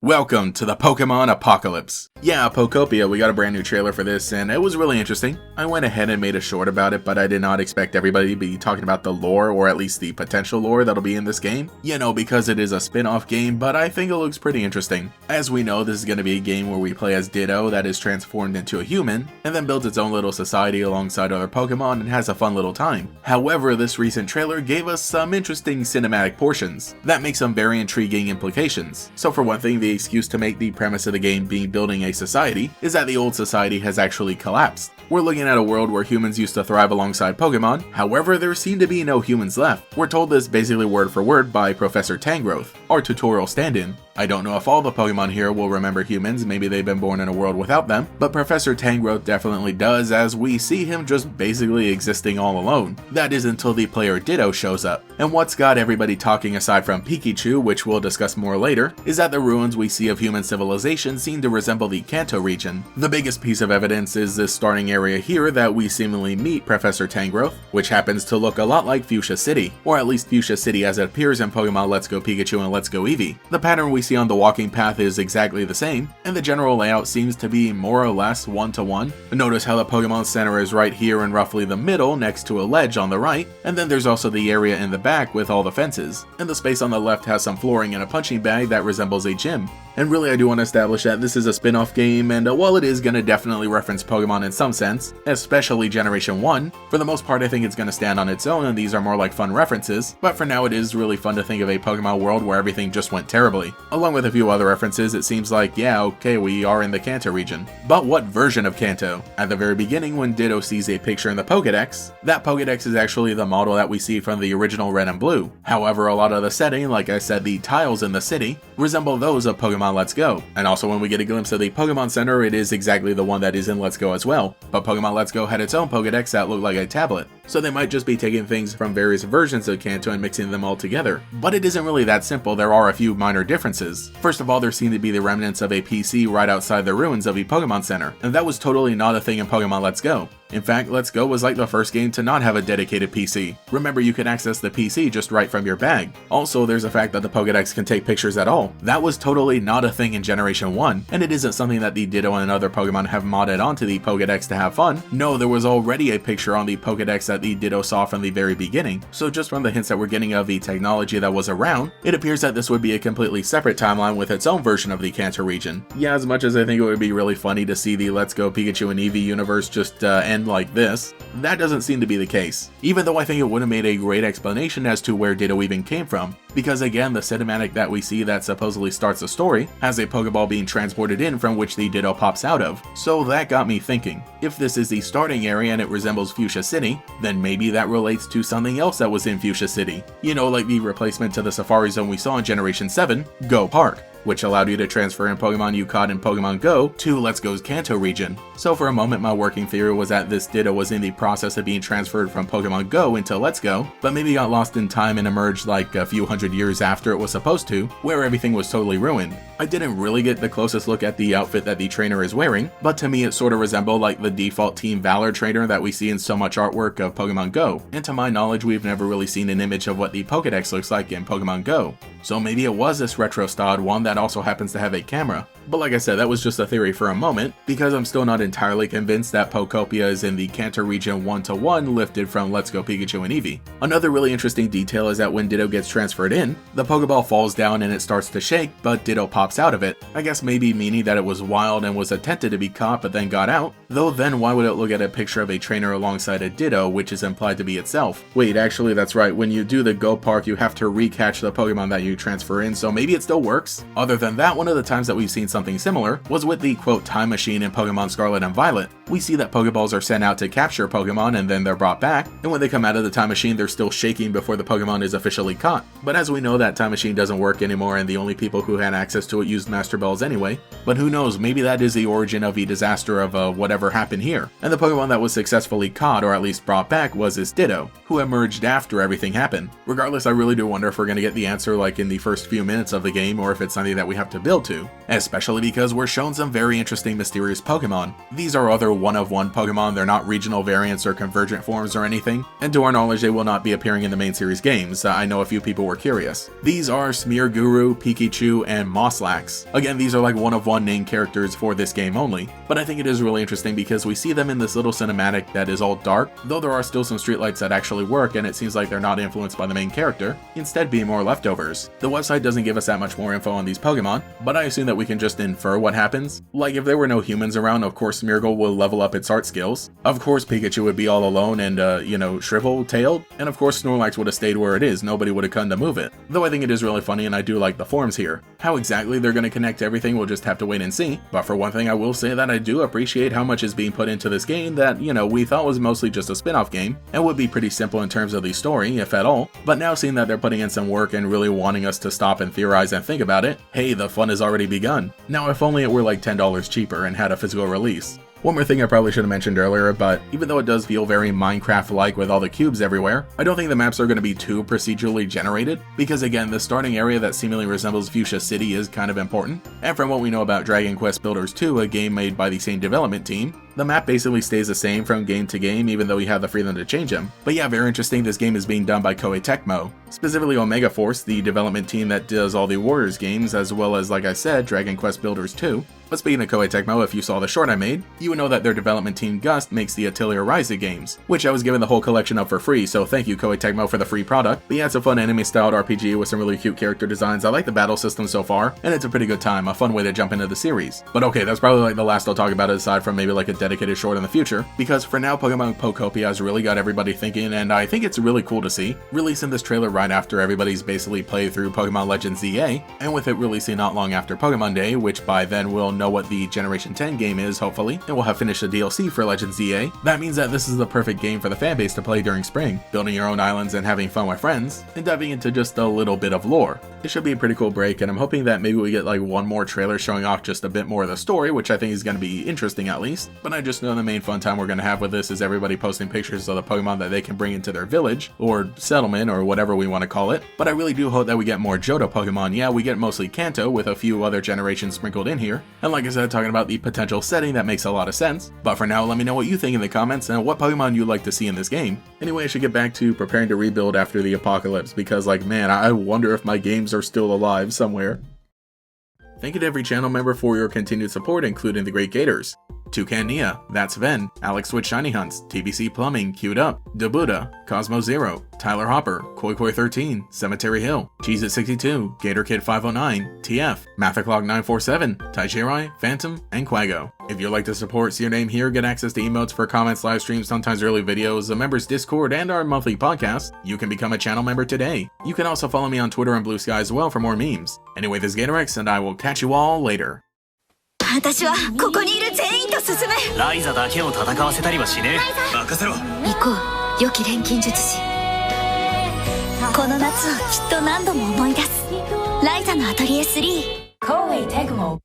Welcome to the Pokemon Apocalypse. Yeah, Pokopia, we got a brand new trailer for this and it was really interesting. I went ahead and made a short about it, but I did not expect everybody to be talking about the lore, or at least the potential lore that'll be in this game. You know, because it is a spin-off game, but I think it looks pretty interesting. As we know, this is going to be a game where we play as Ditto that is transformed into a human, and then builds its own little society alongside other Pokemon and has a fun little time. However, this recent trailer gave us some interesting cinematic portions that make some very intriguing implications. So for one thing, the excuse to make the premise of the game being building a society is that the old society has actually collapsed. We're looking at a world where humans used to thrive alongside Pokemon, however there seem to be no humans left. We're told this basically word for word by Professor Tangrowth, our tutorial stand-in. I don't know if all the Pokemon here will remember humans, maybe they've been born in a world without them, but Professor Tangrowth definitely does, as we see him just basically existing all alone. That is until the player Ditto shows up. And what's got everybody talking aside from Pikachu, which we'll discuss more later, is that the ruins we see of human civilization seem to resemble the Kanto region. The biggest piece of evidence is this starting area here that we seemingly meet Professor Tangrowth, which happens to look a lot like Fuchsia City, or at least Fuchsia City as it appears in Pokemon Let's Go Pikachu and Let's Go Eevee. The pattern we see on the walking path is exactly the same, and the general layout seems to be more or less one-to-one. Notice how the Pokemon Center is right here in roughly the middle next to a ledge on the right, and then there's also the area in the back with all the fences, and the space on the left has some flooring and a punching bag that resembles a gym. And really I do want to establish that this is a spin-off game, and while it is going to definitely reference Pokemon in some sense, especially Generation 1, for the most part I think it's going to stand on its own and these are more like fun references, but for now it is really fun to think of a Pokemon world where everything just went terribly. Along with a few other references, it seems like, yeah, okay, we are in the Kanto region. But what version of Kanto? At the very beginning, when Ditto sees a picture in the Pokedex, that Pokedex is actually the model that we see from the original Red and Blue. However, a lot of the setting, like I said, the tiles in the city, resemble those of Pokemon Let's Go. And also when we get a glimpse of the Pokemon Center, it is exactly the one that is in Let's Go as well. But Pokemon Let's Go had its own Pokedex that looked like a tablet. So they might just be taking things from various versions of Kanto and mixing them all together. But it isn't really that simple, there are a few minor differences. First of all, there seem to be the remnants of a PC right outside the ruins of the Pokemon Center, and that was totally not a thing in Pokemon Let's Go. In fact, Let's Go was like the first game to not have a dedicated PC. Remember, you could access the PC just right from your bag. Also, there's the fact that the Pokedex can take pictures at all. That was totally not a thing in Generation 1, and it isn't something that the Ditto and other Pokemon have modded onto the Pokedex to have fun. No, there was already a picture on the Pokedex that the Ditto saw from the very beginning, so just from the hints that we're getting of the technology that was around, it appears that this would be a completely separate timeline with its own version of the Kanto region. Yeah, as much as I think it would be really funny to see the Let's Go Pikachu and Eevee universe just end like this, that doesn't seem to be the case, even though I think it would have made a great explanation as to where Ditto even came from, because again, the cinematic that we see that supposedly starts the story has a Pokeball being transported in from which the Ditto pops out of, so that got me thinking. If this is the starting area and it resembles Fuchsia City, then maybe that relates to something else that was in Fuchsia City. You know, like the replacement to the Safari Zone we saw in Generation 7, Go Park, which allowed you to transfer in Pokemon you caught in Pokemon Go to Let's Go's Kanto region. So for a moment my working theory was that this Ditto was in the process of being transferred from Pokemon Go into Let's Go, but maybe got lost in time and emerged like a few hundred years after it was supposed to, where everything was totally ruined. I didn't really get the closest look at the outfit that the trainer is wearing, but to me it sort of resembled like the default Team Valor trainer that we see in so much artwork of Pokemon Go, and to my knowledge we've never really seen an image of what the Pokedex looks like in Pokemon Go. So maybe it was this retro-styled one that also happens to have a camera. But like I said, that was just a theory for a moment, because I'm still not entirely convinced that Pokopia is in the Kanto region one-to-one lifted from Let's Go Pikachu and Eevee. Another really interesting detail is that when Ditto gets transferred in, the Pokeball falls down and it starts to shake, but Ditto pops out of it. I guess maybe meaning that it was wild and was attempted to be caught but then got out, though then why would it look at a picture of a trainer alongside a Ditto, which is implied to be itself? Wait, actually that's right, when you do the Go Park you have to recatch the Pokemon that you transfer in, so maybe it still works? Other than that, one of the times that we've seen something similar was with the quote time machine in Pokemon Scarlet and Violet. We see that Pokeballs are sent out to capture Pokemon and then they're brought back, and when they come out of the time machine they're still shaking before the Pokemon is officially caught. But as we know, that time machine doesn't work anymore and the only people who had access to it used Master Balls anyway. But who knows, maybe that is the origin of the disaster of whatever happened here. And the Pokemon that was successfully caught or at least brought back was this Ditto, who emerged after everything happened. Regardless, I really do wonder if we're going to get the answer like in the first few minutes of the game or if it's something that we have to build to. especially because we're shown some very interesting mysterious Pokemon. These are other one-of-one Pokemon, they're not regional variants or convergent forms or anything, and to our knowledge they will not be appearing in the main series games. I know a few people were curious. These are Smearguru, Pikachu, and Mosslax. Again, these are like one-of-one named characters for this game only, but I think it is really interesting because we see them in this little cinematic that is all dark, though there are still some streetlights that actually work and it seems like they're not influenced by the main character, instead being more leftovers. The website doesn't give us that much more info on these Pokemon, but I assume that we can just infer what happens. Like if there were no humans around, of course Smeargle will level up its art skills. Of course Pikachu would be all alone and, shrivel-tailed, and of course Snorlax would have stayed where it is, nobody would have come to move it. Though I think it is really funny and I do like the forms here. How exactly they're going to connect everything we'll just have to wait and see, but for one thing I will say that I do appreciate how much is being put into this game that, we thought was mostly just a spin-off game, and would be pretty simple in terms of the story, if at all, but now seeing that they're putting in some work and really wanting us to stop and theorize and think about it, hey, the fun has already begun. Now if only it were like $10 cheaper and had a physical release. One more thing I probably should have mentioned earlier, but even though it does feel very Minecraft-like with all the cubes everywhere, I don't think the maps are going to be too procedurally generated, because again, the starting area that seemingly resembles Fuchsia City is kind of important, and from what we know about Dragon Quest Builders 2, a game made by the same development team, the map basically stays the same from game to game even though you have the freedom to change them. But yeah, very interesting, this game is being done by Koei Tecmo, specifically Omega Force, the development team that does all the Warriors games, as well as, like I said, Dragon Quest Builders 2. But speaking of Koei Tecmo, if you saw the short I made, you would know that their development team Gust makes the Atelier Ryza games, which I was given the whole collection of for free, so thank you Koei Tecmo for the free product. But yeah, it's a fun anime-styled RPG with some really cute character designs. I like the battle system so far, and it's a pretty good time, a fun way to jump into the series. But okay, that's probably like the last I'll talk about it aside from maybe like a dedicated short in the future, because for now Pokemon Pokopia has really got everybody thinking, and I think it's really cool to see, releasing this trailer right after everybody's basically played through Pokemon Legends ZA, and with it releasing not long after Pokemon Day, which by then we'll know what the Generation 10 game is, hopefully, and we'll have finished the DLC for Legends ZA. That means that this is the perfect game for the fanbase to play during spring, building your own islands and having fun with friends, and diving into just a little bit of lore. It should be a pretty cool break, and I'm hoping that maybe we get like one more trailer showing off just a bit more of the story, which I think is going to be interesting at least, but I just know the main fun time we're going to have with this is everybody posting pictures of the Pokemon that they can bring into their village, or settlement, or whatever we want to call it. But I really do hope that we get more Johto Pokemon. Yeah, we get mostly Kanto, with a few other generations sprinkled in here, and like I said, talking about the potential setting, that makes a lot of sense. But for now, let me know what you think in the comments and what Pokemon you'd like to see in this game. Anyway, I should get back to preparing to rebuild after the apocalypse, because like man, I wonder if my games are still alive somewhere. Thank you to every channel member for your continued support, including the Great Gators, Toucan Nia, That's Ven, Alex with Shiny Hunts, TBC Plumbing, Queued Up, Dabuda, Cosmo Zero, Tyler Hopper, Koi Koi 13, Cemetery Hill, Cheese at 62, Gator Kid 509, TF, Mathaclog 947, Taichirai, Phantom, and Quago. If you'd like to support, see your name here, get access to emotes for comments, live streams, sometimes early videos, a members Discord, and our monthly podcast, you can become a channel member today. You can also follow me on Twitter and Blue Sky as well for more memes. Anyway, this is GatorX, and I will catch you all later. 私はここにいる全員と進む。ライザだけを戦わせたりはしねえ。任せろ。行こう、良き錬金術師。この夏をきっと何度も思い出す。ライザのアトリエ3。Koei Tecmo